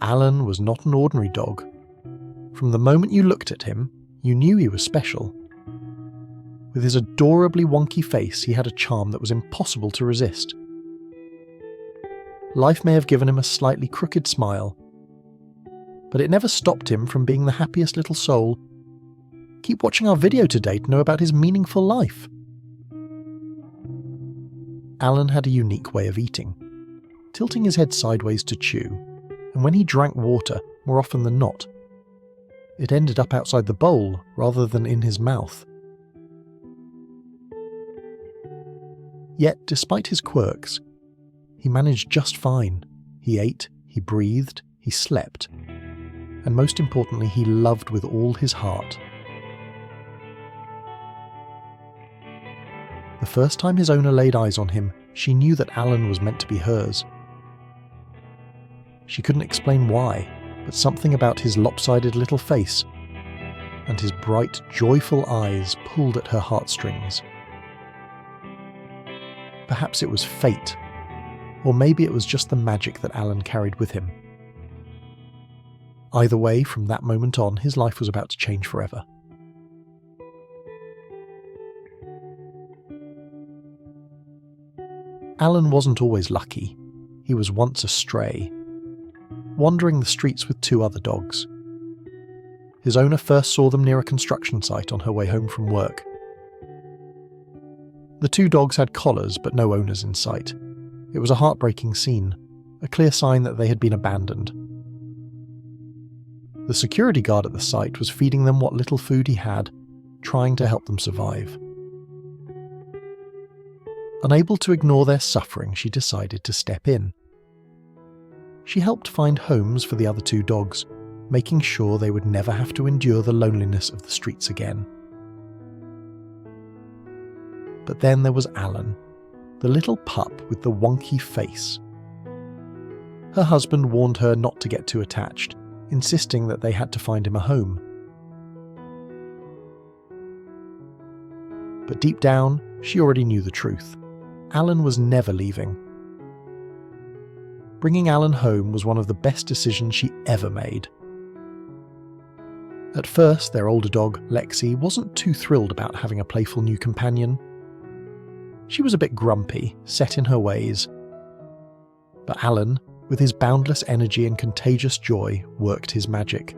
Alan was not an ordinary dog. From the moment you looked at him, you knew he was special. With his adorably wonky face, he had a charm that was impossible to resist. Life may have given him a slightly crooked smile, but it never stopped him from being the happiest little soul. Keep watching our video today to know about his meaningful life. Alan had a unique way of eating, tilting his head sideways to chew, and when he drank water, more often than not, it ended up outside the bowl rather than in his mouth. Yet, despite his quirks, he managed just fine. He ate, he breathed, he slept, and most importantly, he loved with all his heart. The first time his owner laid eyes on him, she knew that Alan was meant to be hers. She couldn't explain why, but something about his lopsided little face and his bright, joyful eyes pulled at her heartstrings. Perhaps it was fate, or maybe it was just the magic that Alan carried with him. Either way, from that moment on, his life was about to change forever. Alan wasn't always lucky. He was once a stray, wandering the streets with two other dogs. His owner first saw them near a construction site on her way home from work. The two dogs had collars but no owners in sight. It was a heartbreaking scene, a clear sign that they had been abandoned. The security guard at the site was feeding them what little food he had, trying to help them survive. Unable to ignore their suffering, she decided to step in. She helped find homes for the other two dogs, making sure they would never have to endure the loneliness of the streets again. But then there was Alan, the little pup with the wonky face. Her husband warned her not to get too attached, insisting that they had to find him a home. But deep down, she already knew the truth. Alan was never leaving. Bringing Alan home was one of the best decisions she ever made. At first, their older dog, Lexi, wasn't too thrilled about having a playful new companion. She was a bit grumpy, set in her ways. But Alan, with his boundless energy and contagious joy, worked his magic.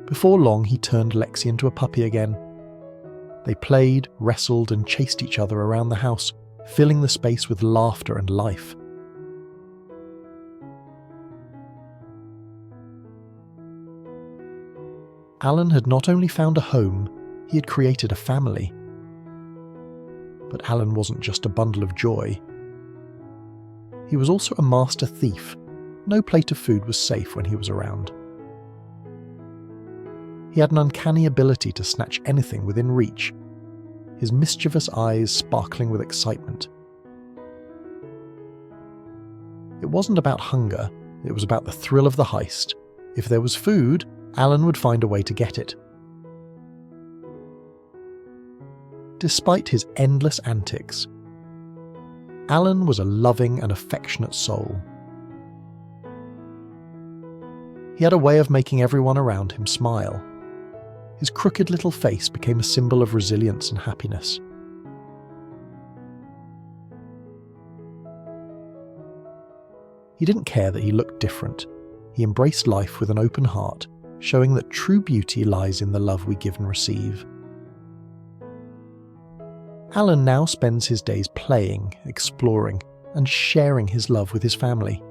Before long, he turned Lexi into a puppy again. They played, wrestled, and chased each other around the house, filling the space with laughter and life. Alan had not only found a home, he had created a family. But Alan wasn't just a bundle of joy. He was also a master thief. No plate of food was safe when he was around. He had an uncanny ability to snatch anything within reach, his mischievous eyes sparkling with excitement. It wasn't about hunger, it was about the thrill of the heist. If there was food, Alan would find a way to get it. Despite his endless antics, Alan was a loving and affectionate soul. He had a way of making everyone around him smile. His crooked little face became a symbol of resilience and happiness. He didn't care that he looked different. He embraced life with an open heart, showing that true beauty lies in the love we give and receive. Alan now spends his days playing, exploring, and sharing his love with his family.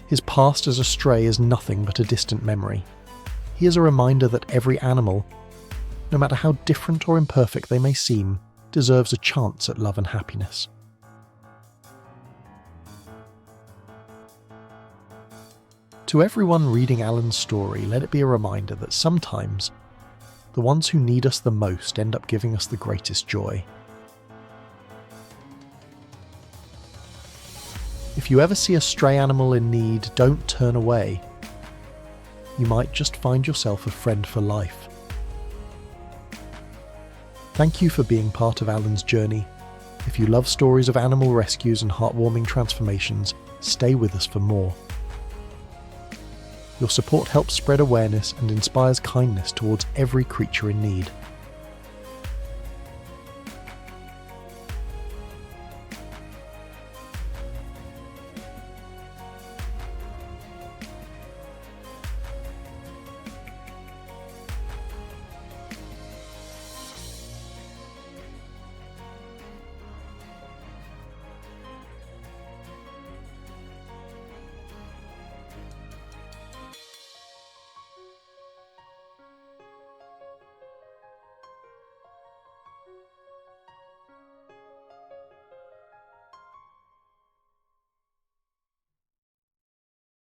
His past as a stray is nothing but a distant memory. He is a reminder that every animal, no matter how different or imperfect they may seem, deserves a chance at love and happiness. To everyone reading Alan's story, let it be a reminder that sometimes the ones who need us the most end up giving us the greatest joy. If you ever see a stray animal in need, don't turn away. You might just find yourself a friend for life. Thank you for being part of Alan's journey. If you love stories of animal rescues and heartwarming transformations, stay with us for more. Your support helps spread awareness and inspires kindness towards every creature in need.